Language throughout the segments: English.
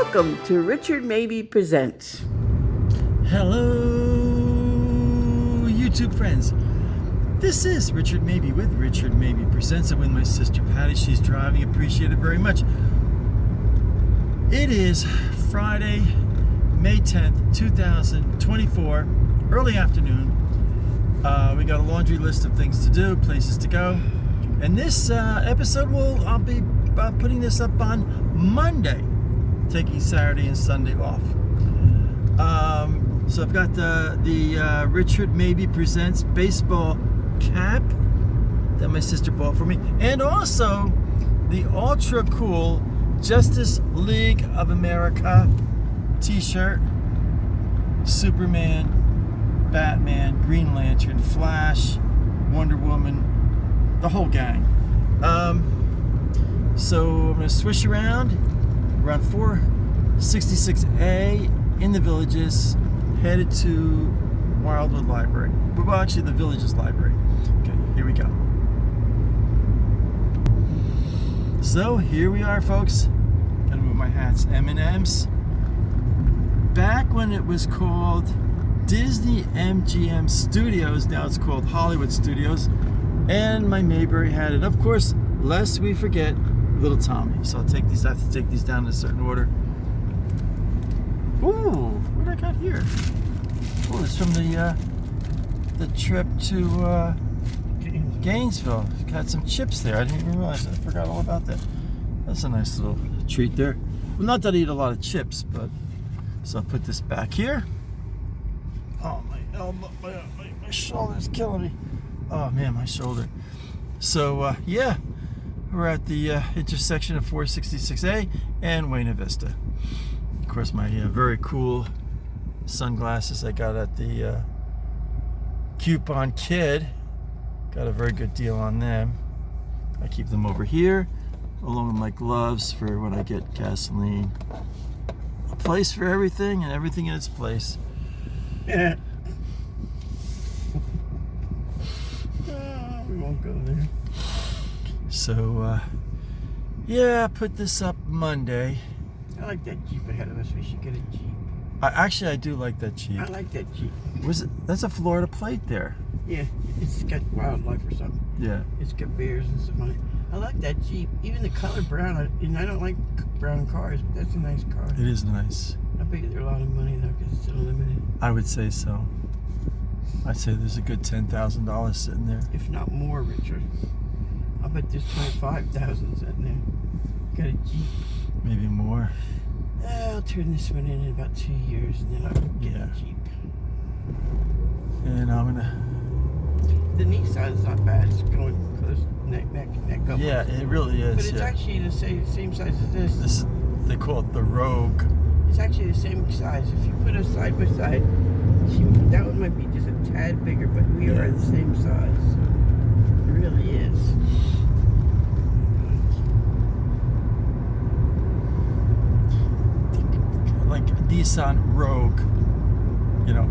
Welcome to Richard Mabey Presents. Hello, YouTube friends. This is Richard Mabey with Richard Mabey Presents. I'm with my sister Patty. She's driving. Appreciate it very much. It is Friday, May 10th, 2024, early afternoon. We got a laundry list of things to do, places to go. And this episode I'll be putting this up on Monday, taking Saturday and Sunday off. So I've got the Richard Mabey Presents baseball cap that my sister bought for me, and also the ultra cool Justice League of America t-shirt. Superman, Batman, Green Lantern, Flash, Wonder Woman, the whole gang. So I'm going to swish around 466A in the Villages, headed to Wildwood Library. Well, actually the Villages Library. Okay, here we go. So here we are, folks. Gotta move my hats. M&M's. Back when it was called Disney MGM Studios, now it's called Hollywood Studios, and my Mayberry had it. Of course, lest we forget little Tommy. So I have to take these down in a certain order. Ooh, what do I got here? Oh, it's from the trip to Gainesville. Got some chips there. I didn't even realize it. I forgot all about that. That's a nice little treat there. Well, not that I eat a lot of chips, but so I'll put this back here. Oh, my elbow, my shoulder's killing me. Oh man, my shoulder. So yeah, we're at the intersection of 466A and Buena Vista. Of course, my very cool sunglasses I got at the Coupon Kid. Got a very good deal on them. I keep them over here, along with my gloves for when I get gasoline. A place for everything and everything in its place. Yeah. We won't go there. So, yeah, I put this up Monday. I like that Jeep ahead of us. We should get a Jeep. I do like that Jeep. I like that Jeep. That's a Florida plate there. Yeah, it's got wildlife or something. Yeah. It's got bears and stuff on it. I like that Jeep. Even the color brown. And I don't like brown cars, but that's a nice car. It is nice. I bet they're a lot of money though, because it's still limited. I would say so. I'd say there's a good $10,000 sitting there. If not more, Richard. I bet there's $25,000 sitting there. Got a Jeep. Maybe more. I'll turn this one in about 2 years, and then I'll get a Jeep. And I'm gonna. The Nissan's not bad. It's going close neck up. Yeah, it really is. But it's actually the same size as this. They call it the Rogue. It's actually the same size. If you put us side by side, that one might be just a tad bigger, but we are the same size. It really is. Like Nissan Rogue, you know,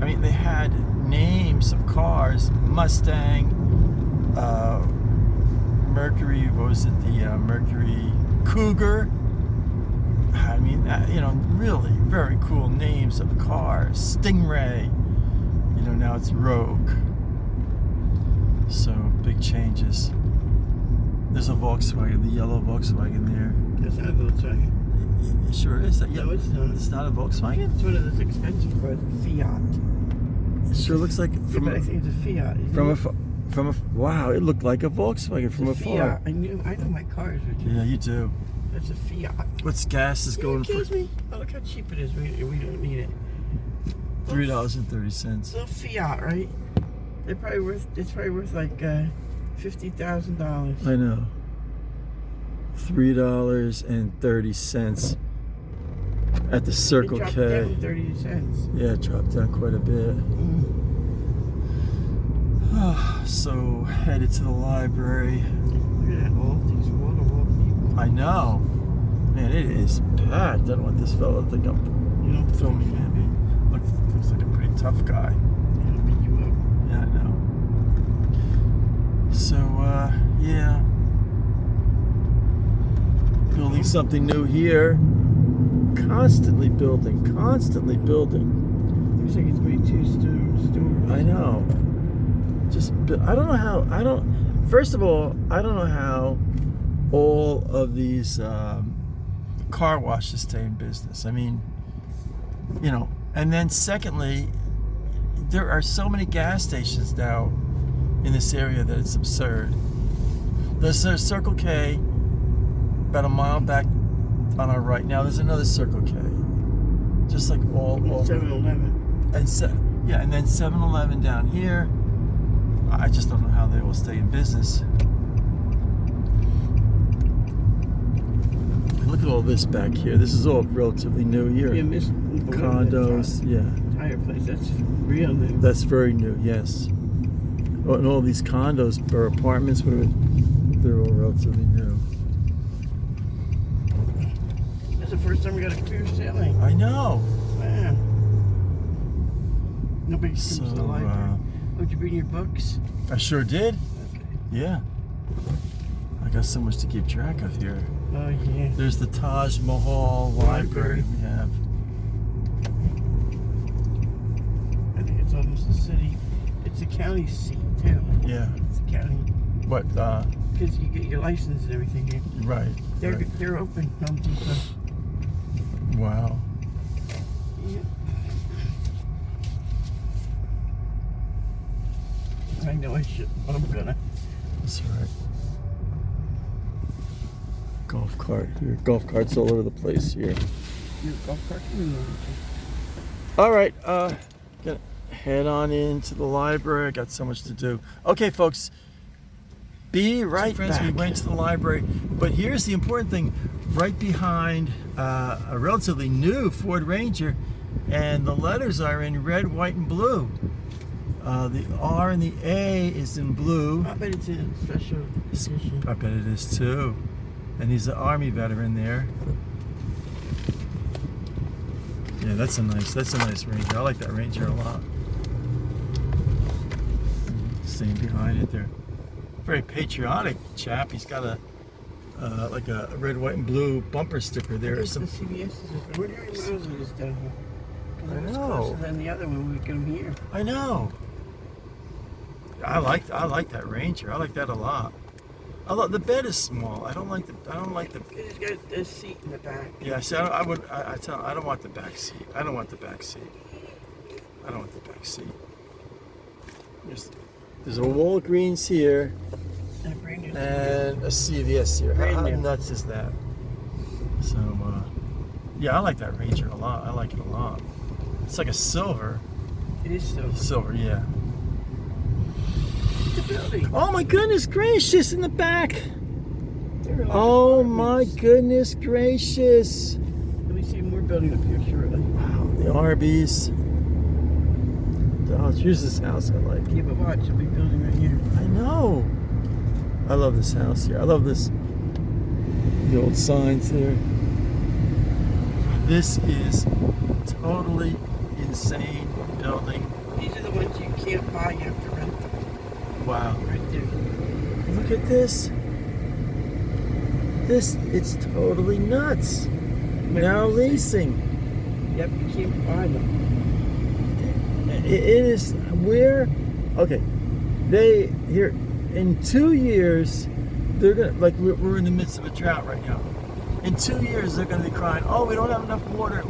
I mean, they had names of cars: Mustang, Mercury. What was it? The Mercury Cougar. I mean, you know, really very cool names of cars. Stingray. You know, now it's Rogue. So big changes. There's a Volkswagen, the yellow Volkswagen there. That's not a Volkswagen. It sure is. No, it's not. It's not a Volkswagen? It's one of those expensive cars, Fiat. It sure looks like But I think it's a Fiat. Wow, it looked like a Volkswagen from afar. Fiat. I know my cars, Richard. Yeah, you do. That's a Fiat. What's gas is going for? Excuse me. Oh, look how cheap it is. We don't need it. $3.30. Little Fiat, right? It's probably worth like $50,000. I know. $3.30 at the Circle K. It dropped down 30 cents. Yeah, it dropped down quite a bit. So headed to the library. Look at that, all these wall-to-wall people. I know. Man, it is packed. I don't want this fella to think I'm filming him. Looks like a pretty tough guy. It'll beat you up. Yeah, I know. So, yeah. Building something new here. constantly building, constantly building. Looks like it's going to be 2 stores. I know. I don't know how. First of all, I don't know how all of these car washes stay in business. I mean, and then secondly, there are so many gas stations now in this area that it's absurd. There's a Circle K about a mile back on our right. Now there's another Circle K, just like all 7-Eleven. And then 7-Eleven down here. I just don't know how they will stay in business. Look at all this back here. This is all relatively new here. Yeah, condos, yeah. Entire place, that's real new. That's very new, yes. Oh, and all these condos or apartments, they're all relatively new. That's the first time we got a clear sailing. I know. Man. Nobody comes to the library. Did you bring your books? I sure did. Okay. Yeah. I got so much to keep track of here. Oh, yeah. There's the Taj Mahal Library we have. I think it's almost the city. It's a county seat, too. Yeah. It's a county. What? Because you get your license and everything here. Right. They're open, Home Depot. Wow. Yeah. I know I shouldn't, but I'm gonna. That's right. Golf cart here. Golf carts all over the place here. Your golf cart? All right. Gonna head on into the library. I got so much to do. Okay, folks. Be right back. We went to the library, but here's the important thing: right behind a relatively new Ford Ranger, and the letters are in red, white, and blue. The R and the A is in blue. I bet it's in special edition. I bet it is too. And he's an Army veteran there. Yeah, that's a nice Ranger. I like that Ranger a lot. Staying behind it there. Very patriotic chap. He's got like a red, white, and blue bumper sticker there. The CVS is open. Where do you miles it is down here? I know. Closer than the other one. We come here. I know. I like that Ranger. I like that a lot. The bed is small. I don't like the. It's got a seat in the back. Yeah, see, I don't want the back seat. I don't want the back seat. There's a Walgreens here and a CVS here. How nuts is that? So, yeah, I like that Ranger a lot. I like it a lot. It's like a silver. It is silver. Silver, yeah. The building. Oh my goodness gracious! In the back. Oh my goodness gracious! We see more building up here shortly. Wow, the Arby's. Oh, here's this house I like. Yeah, but watch, there'll be building right here. I know. I love this house here. I love the old signs there. This is totally insane building. These are the ones you can't buy, you have to rent them. Wow. Right there. Look at this. It's totally nuts. Now leasing. Yep, you can't buy them. It is where, okay, in 2 years, they're gonna, like we're in the midst of a drought right now. In 2 years, they're gonna be crying, oh, we don't have enough water.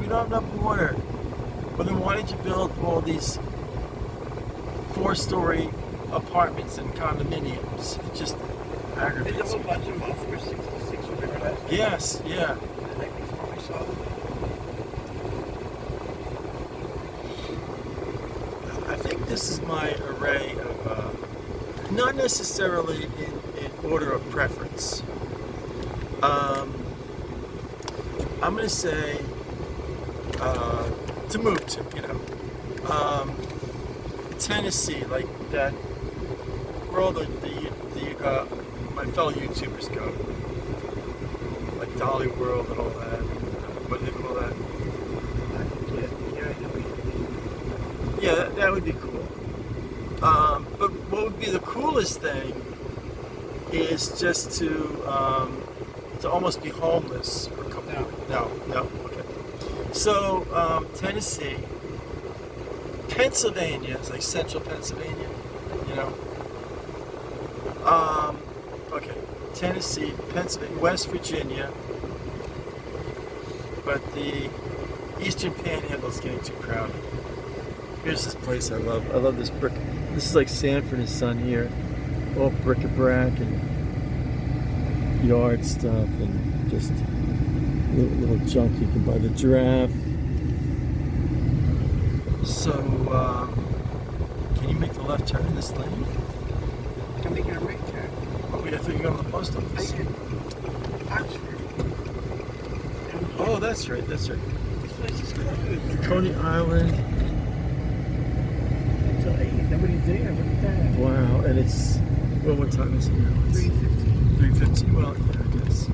But then why did you build all these 4-story apartments and condominiums? It just aggravates. There's a whole bunch of them on 466 or whatever that is. Yes, yeah. The night before we saw them. I think this is my array of, not necessarily in order of preference. I'm going to say to move to, Tennessee, like that, where all my fellow YouTubers go, like Dolly World and all that. What do they call that? Yeah, that would be cool. But what would be the coolest thing is just to almost be homeless for a couple. No, okay. So, Tennessee, Pennsylvania, it's like central Pennsylvania, you know. Okay, Tennessee, Pennsylvania, West Virginia, but the Eastern Panhandle is getting too crowded. Here's this place I love. I love this brick. This is like Sanford and Son here. All bric-a-brac and yard stuff and just little junk you can buy. The giraffe. So, can you make the left turn in this lane? I'm making a right turn. Oh, I thought you were going to the post office. I did. Oxford. Oh, that's right. That's right. This place is closed. Coney Island. Until 8. Nobody's there. Look at that. Wow, and it's what time is it now? It's 3:15. 3:15. Well, yeah, I guess.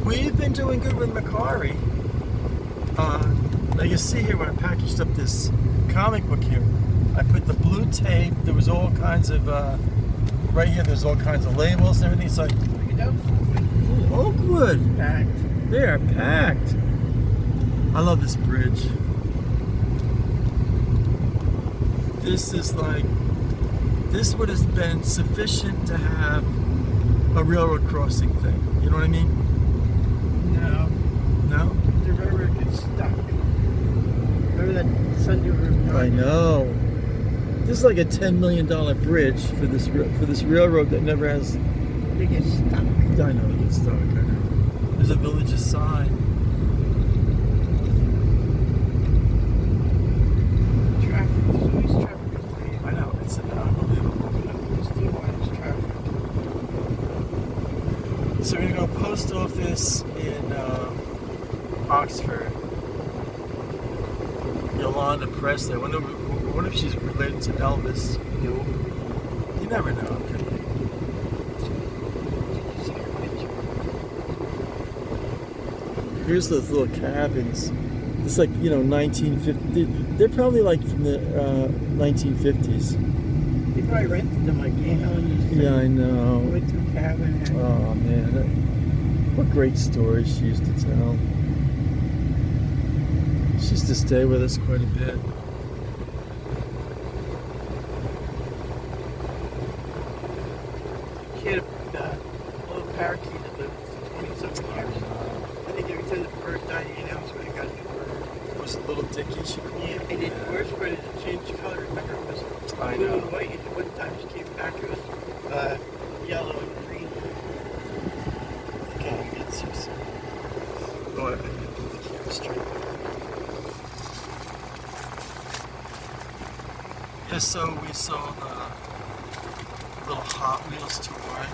We've been doing good with Macquarie. Now you see here when I packaged up this comic book here, I put the blue tape. There was all kinds of right here. There's all kinds of labels and everything. So Look at those. Oakwood, Packed. they are packed. I love this bridge. This is like, this would have been sufficient to have a railroad crossing thing. You know what I mean? No. No? The railroad gets stuck. Remember that Sunday river? I know. This is like a $10 million bridge for this railroad that never has. They get stuck. I know it gets stuck. I know. There's a village's sign. Traffic. There's always traffic. I know. It's unbelievable. There's still always traffic. So we're gonna go post office in Oxford. Yolanda Presley. I wonder if she's related to Elvis. No. You never know. Could be. Did you see her picture? Here's those little cabins. It's like, 1950. They're probably like from the 1950s. They probably rented them like Aunt Helen used to. Yeah, I know. Went to a cabin. And Oh man, what great stories she used to tell. She used to stay with us quite a bit. She had a little parakeet that lived 20-something years. I think every time the bird died, the announcement got a new bird. Was it Little Dickie she called Yeah, it? and the worst part is it changed color. Remember, it was I blue know. and white, and one time she came back, it was yellow and green. God, that's so sad. Oh, I put the camera straight. Yeah, so we saw the little Hot Wheels toy.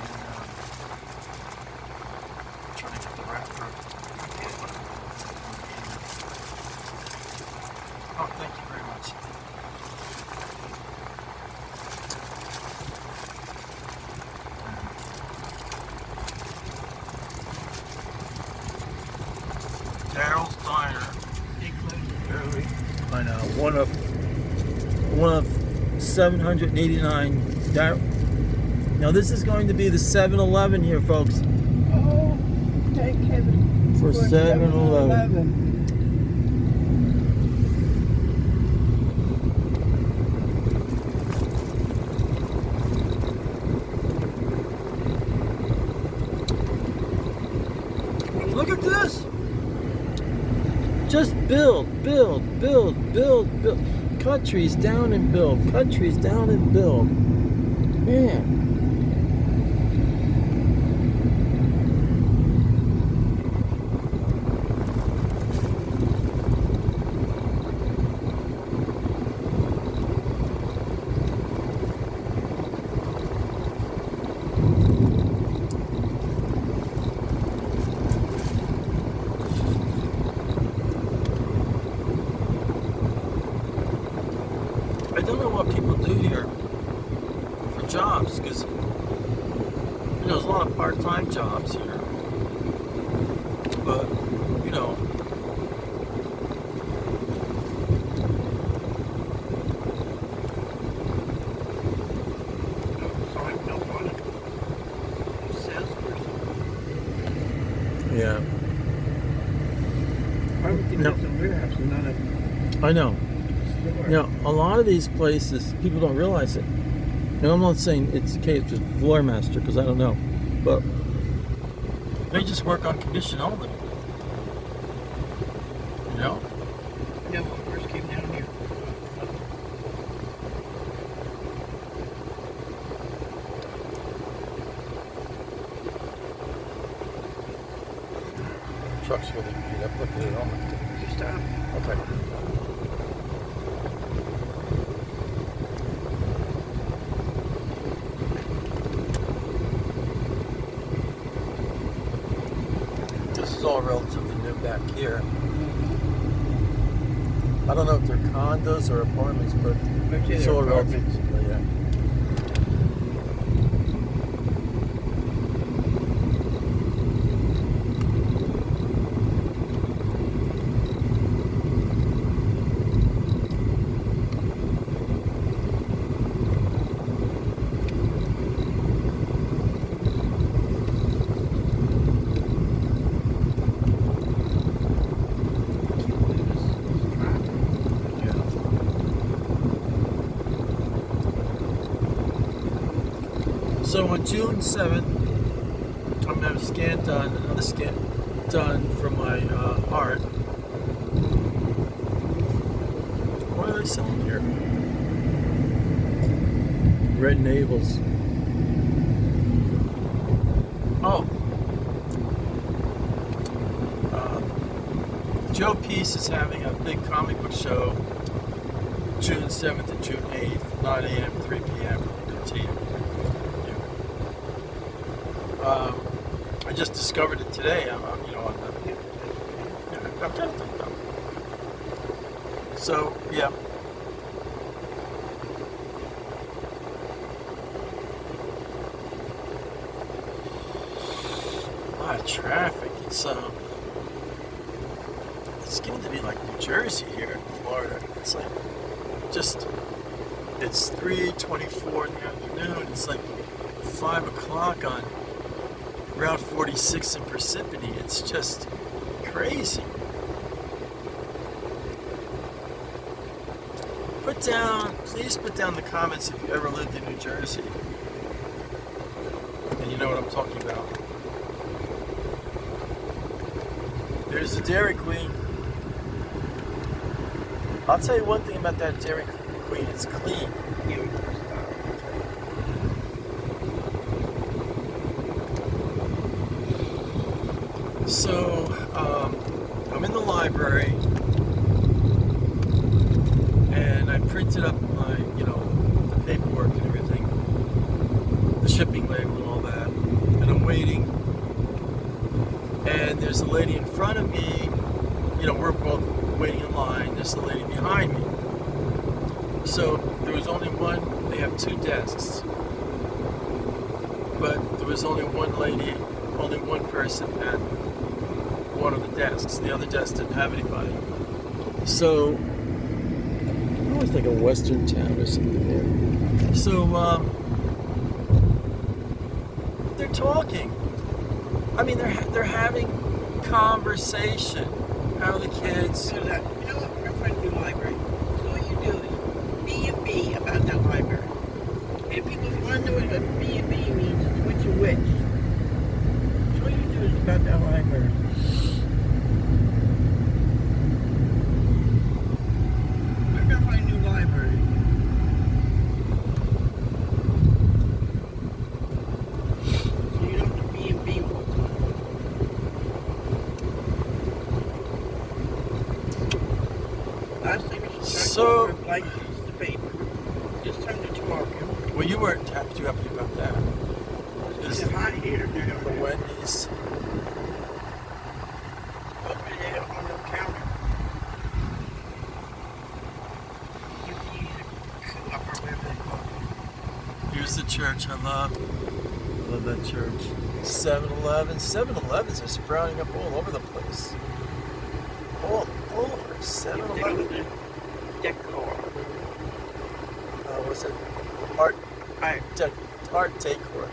And trying to get the wrapper. Oh, thank you very much. Daryl's Diner. They closed early. I know. One of 789. Now this is going to be the 7-Eleven here, folks. Oh, thank heaven. For 7-Eleven. Look at this. Just build. Cut trees down and build. Cut trees down and build. Man. I don't know what people do here for jobs, because there's a lot of part-time jobs here. But Salesperson. I know. Store. You know, a lot of these places, people don't realize it. And I'm not saying it's the case with Floormaster, because I don't know. But they just work on commission only. You know? Yeah, when we first came down here. Truck's really beat up. Look at it on. You stop. Okay. This is all relatively new back here. I don't know if they're condos or apartments, but Okay, it's they're all apartments. relatively, yeah. So on June 7th, I'm going to have a scan done, another scan done for my heart. What are they selling here? Red navels. Oh. Joe Peace is having a big comic book show June 7th and June 8th, 9 a.m., 3 p.m. I just discovered it today. I'm on the. I'm trying to think though. So yeah. A lot of traffic. It's getting to be like New Jersey here in Florida. It's like it's 3:24 in the afternoon. It's like 5 o'clock on Route 46 in Parsippany. It's just crazy. Please put down in the comments if you ever lived in New Jersey. And you know what I'm talking about. There's the Dairy Queen. I'll tell you one thing about that Dairy Queen, it's clean. So, I'm in the library, and I printed up my, the paperwork and everything, the shipping label and all that, and I'm waiting, and there's a lady in front of me, we're both waiting in line, there's a lady behind me. So, there was only one, they have 2 desks, but there was only one lady, only one person at one of the desks. The other desk didn't have anybody. So, I always think of Western Town or something there. So, they're talking. I mean, they're having conversation. How are the kids? So that, we're going to find a new library. So what you do is B&B about that library. And people want to know what B&B means, it's which and which. So what you do is about that library. We're going to find a new library. So you don't have to B&B all the time. Last thing we should start with a blank piece of paper. Just turn it to marker. Well, you weren't too happy about that. It's hot here. The Wendy's. Over there on the counter. You can use a cup or whatever they call it. Here's the church I love. Love that church. 7-Eleven. 7-Elevens are sprouting up all over the place. All over. 7-Eleven. Decor. What's it? Art decor.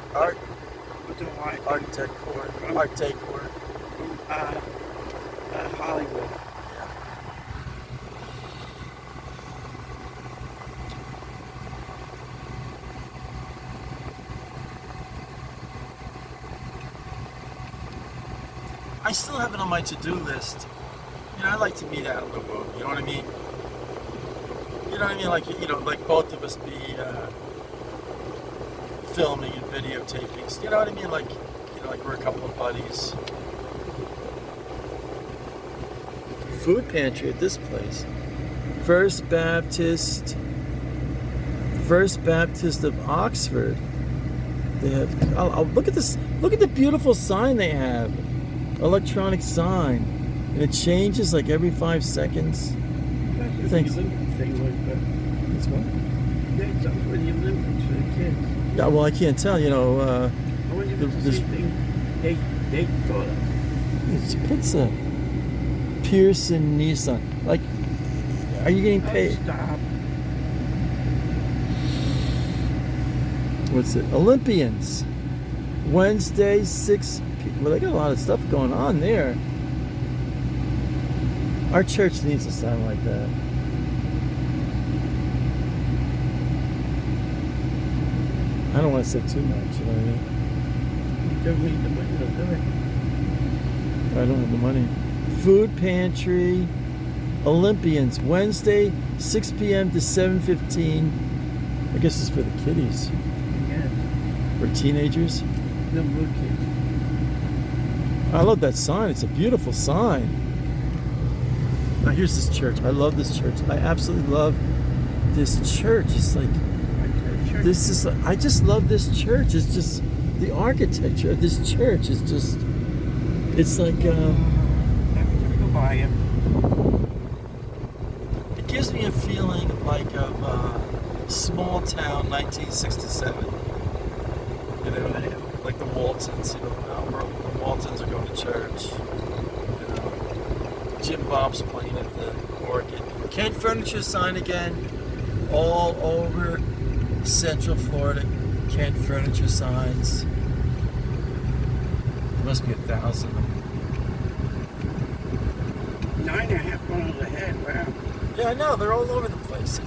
With the white. Art decor. Art decor. Hollywood. I still have it on my to-do list. You know, I like to meet out of the world. You know what I mean? You know what I mean? Like, you know, like both of us be filming and videotaping. You know what I mean? Like, you know, like we're a couple of buddies. Food pantry at this place. First Baptist of Oxford. They have. Oh, look at this! Look at the beautiful sign they have. Electronic sign, and it changes like every 5 seconds. Thanks. Thing like that. That's what? Yeah, it's up for the Olympics for the kids. Yeah. Well, I can't tell. You know. I wonder if it's the same thing they thought of. It's pizza. Pearson Nissan. Like, are you getting paid? Oh, stop. What's it? Olympians. Wednesday, 6 p.m. Well, they got a lot of stuff going on there. Our church needs a sign like that. I don't want to say too much, you know what I mean? You don't need the money to do it. I don't have the money. Food pantry. Olympians. Wednesday, 6 p.m. to 7:15. I guess it's for the kiddies. Yes. Or teenagers. No little kids. I love that sign. It's a beautiful sign. Now here's this church. I love this church. I absolutely love this church. It's like this is. I just love this church. It's just the architecture of this church is just. It's like. Every time you go by it. It gives me a feeling like of small town 1967. You know, like the Waltons. You know, where the Waltons are going to church. You know, Jim Bob's playing at the organ. Kent Furniture sign again, all over Central Florida. Kent Furniture signs. There must be 1,000 of them. 9.5 miles ahead. Wow. Yeah, I know. They're all over the place.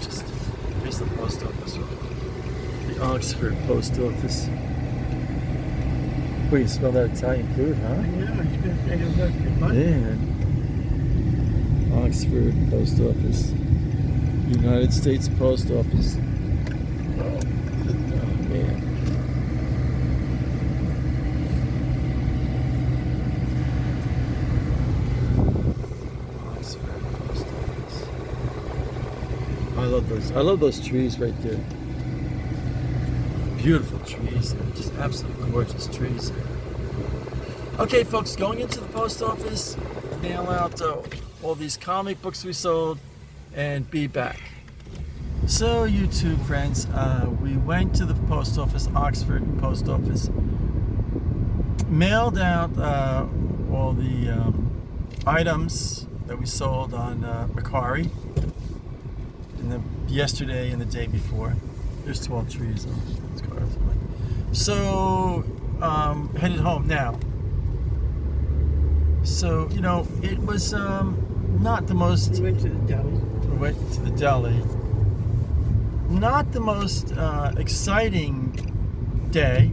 Here's the post office. The Oxford post office. Wait, you smell that Italian food, huh? I know. I was going to say it was good money. Man. Oxford post office. United States post office. Oh man. Oxford post office. I love those trees right there. Beautiful trees. They're just absolutely gorgeous trees. Okay, folks, going into the post office, mail out all these comic books we sold, and be back. So, YouTube friends, we went to the post office, Oxford post office, mailed out all the items that we sold on Macquarie yesterday and the day before. There's 12 trees on those cars. So, headed home now. So, you know, it was not the most... We went to the deli. We went to the deli. Not the most exciting day.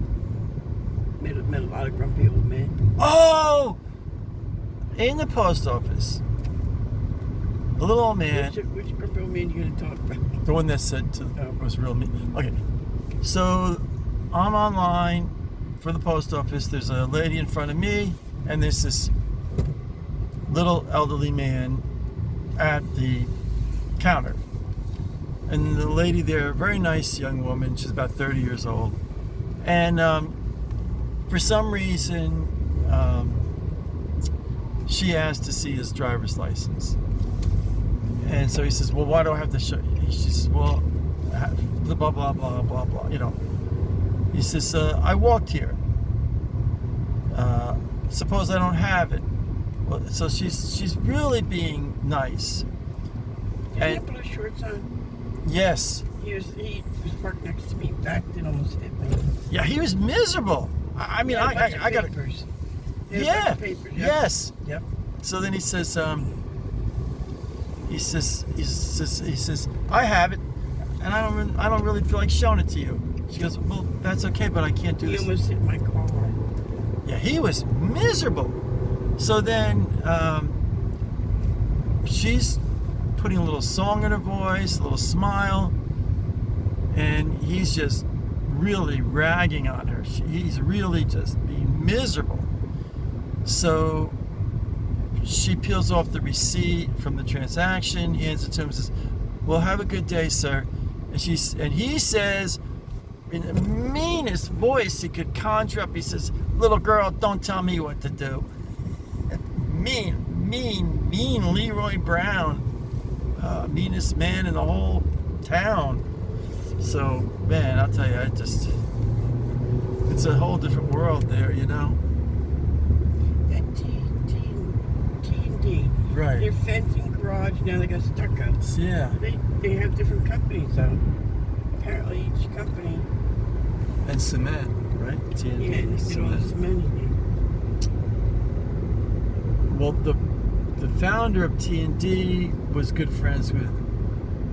Met a lot of grumpy old men. Oh! In the post office. A little old man. Which grumpy old man are you going to talk about? The one that said was real mean. Okay. So, I'm online for the post office. There's a lady in front of me, and there's this little elderly man at the counter. And the lady there, very nice young woman, she's about 30 years old. And for some reason, she asked to see his driver's license. And so he says, well, why do I have to show you? She says, well, blah, blah, blah, blah, blah, blah, you know. He says, I walked here. Suppose I don't have it. Well, so she's really being nice. Did he have blue shorts on? Yes. He was parked next to me, backed and almost hit me. Yeah, he was miserable. I mean, I got papers. Yeah. Papers, yep. Yes. Yep. So then he says, I have it, and I don't really feel like showing it to you. She goes, well, that's okay, but I can't do this. He almost hit my car. Yeah, he was miserable. So then she's putting a little song in her voice, a little smile, and he's just really ragging on her. He's really just being miserable. So she peels off the receipt from the transaction, hands it to him, and says, "Well, have a good day, sir." And he says, in the meanest voice he could conjure up, he says, "Little girl, don't tell me what to do." Mean Leroy Brown, meanest man in the whole town. So, man, I'll tell you, it's a whole different world there, you know. At T&D. Right. Their fencing garage, now they got stucco. Yeah. They have different companies, though. Apparently, each company. And cement, right? T&D. Yeah, they did all the cement in Well, the founder of T&D was good friends with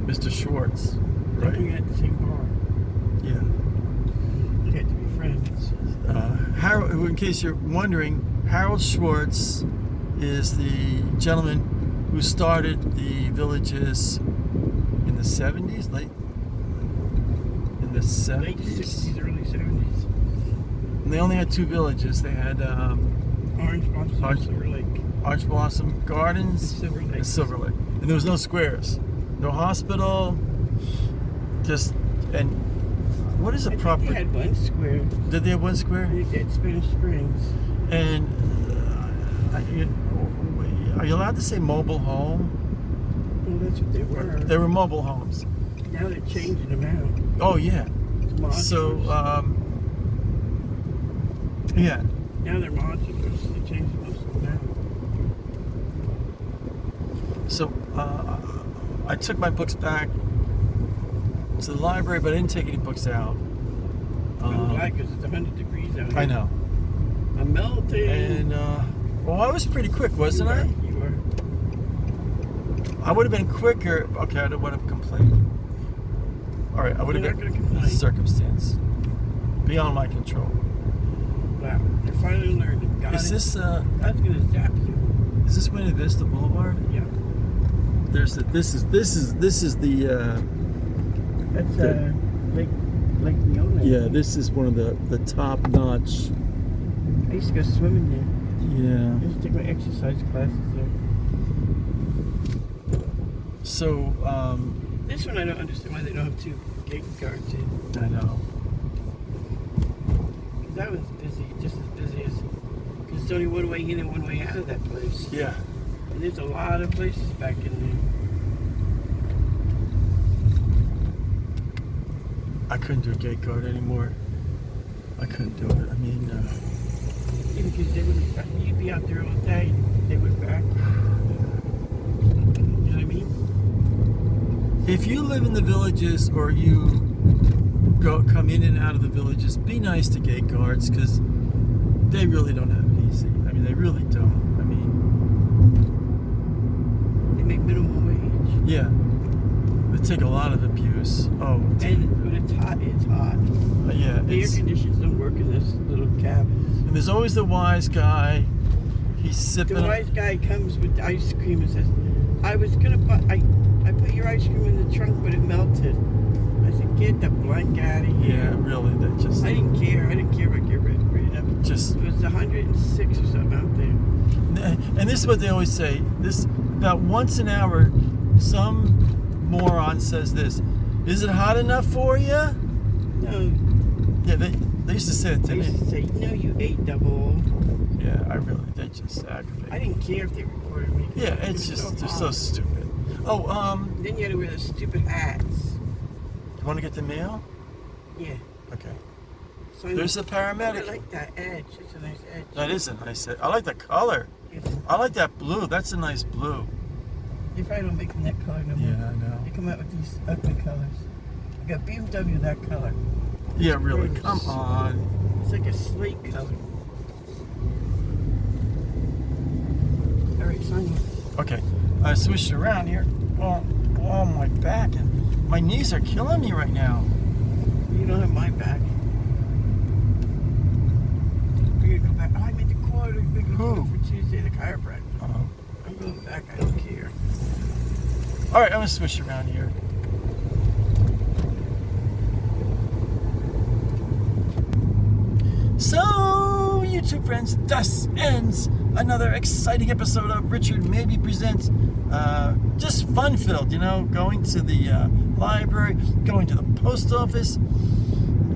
Mr. Schwartz, there. right? They at the same bar. Yeah. They had to be friends. Harold, in case you're wondering, Harold Schwartz is the gentleman who started the villages in the 70s, late 60s, early 70s. And they only had two villages. They had Orange Blossom, Silver Lake. Orange Blossom Gardens Silver Lake. and Silver Lake. And there was no squares. No hospital. And what is a proper... They had one square. Did they have one square? I think they had Spanish Springs. And are you allowed to say mobile home? Well, that's what they were. They were mobile homes. Now they're changing them out. Oh, yeah. Modulars. So, yeah. Now they're modulars. They changed most of them out. So, I took my books back to the library, but I didn't take any books out. I'm glad because it's 100 degrees out here. I know. I'm melting. And, well, I was pretty quick, wasn't I? You were. I would have been quicker. Okay, I don't want to complain. All right, I would have You're not been gonna complain. circumstance beyond my control. Wow, you're finally learning. Is this God's gonna zap you. is this Buena Vista Boulevard? Yeah. This is the That's Lake Leona. yeah, this is one of the top notch. I used to go swimming there. Yeah. I used to take my exercise classes there. So This one I don't understand why they don't have two gate guards in. I know. Because that one's busy, just as busy as. Because it's only one way in and one way out of that place. Yeah. And there's a lot of places back in there. I couldn't do a gate guard anymore. I couldn't do it. I mean, Yeah, because they would, you'd be out there all day, they would back. You know what I mean? if you live in the villages or you come in and out of the villages, be nice to gate guards because they really don't have it easy. I mean, they really don't. I mean, They make minimum wage. yeah, they take a lot of abuse. Oh, And when it's hot, it's hot. yeah. The air conditions don't work in this little cabin. And there's always the wise guy. He's sipping. The wise guy comes with ice cream and says, I was gonna buy, I put your ice cream in the trunk but it melted. I said, get the blank out of here. Yeah, really. That just. I didn't care if I get rid of it. Just. It was 106 or something out there. And this is what they always say. This about once an hour, some moron says this. Is it hot enough for you? No, Yeah, they used to say it to they used me. to say, no, you ate double. Yeah, they just aggravate. I didn't care if they recorded me. Yeah, It it's was just they're hot. so stupid. Oh, Then you had to wear those stupid hats. you want to get the mail? Yeah. Okay. So There's a I paramedic. like that edge. It's a nice edge. That is a nice. I like the color. I like that blue. That's a nice blue. They probably don't make them that color no more. Yeah, I know. They come out with these ugly colors. I got BMW that color. Yeah, really. Gross. Come on. It's like a slate color. All right, sign off. Okay. I switched around here. Oh, my back and my knees are killing me right now. You don't have my back. We're gonna go back. Oh, I made the quarter. We're gonna Who? go for Tuesday. The chiropractor. Oh. I'm going back. I don't care. All right, I'm gonna switch around here. So, YouTube friends, thus ends another exciting episode of Richard Mabey Presents. Just fun-filled, you know, going to the library, going to the post office.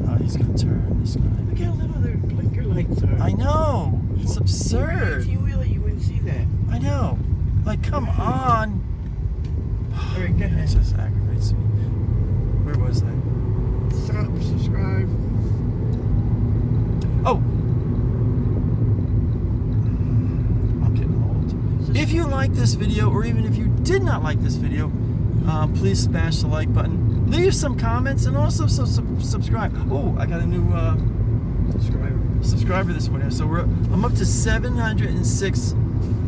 Oh, he's gonna turn, this guy. Look how little their blinker lights are. I know, it's If absurd. you wheel it, you wouldn't see that. I know, like, come on. All right, go It ahead. just aggravates me. Where was I? Stop, subscribe. Oh! I'm getting old. If you like this video, or even if you did not like this video, please smash the like button. Leave some comments and also subscribe. Oh, I got a new subscriber this morning. So I'm up to 706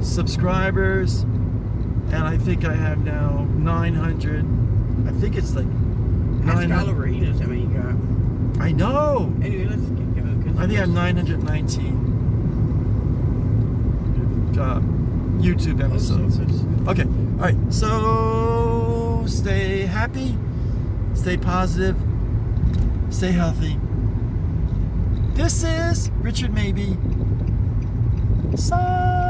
subscribers, and I think I have now 900. I think it's like 900. He knows how many you got. I know. Anyway, let's get going. I think I have 919 YouTube episodes. Okay, all right. So stay happy, stay positive, stay healthy. This is Richard Mabey. Sign.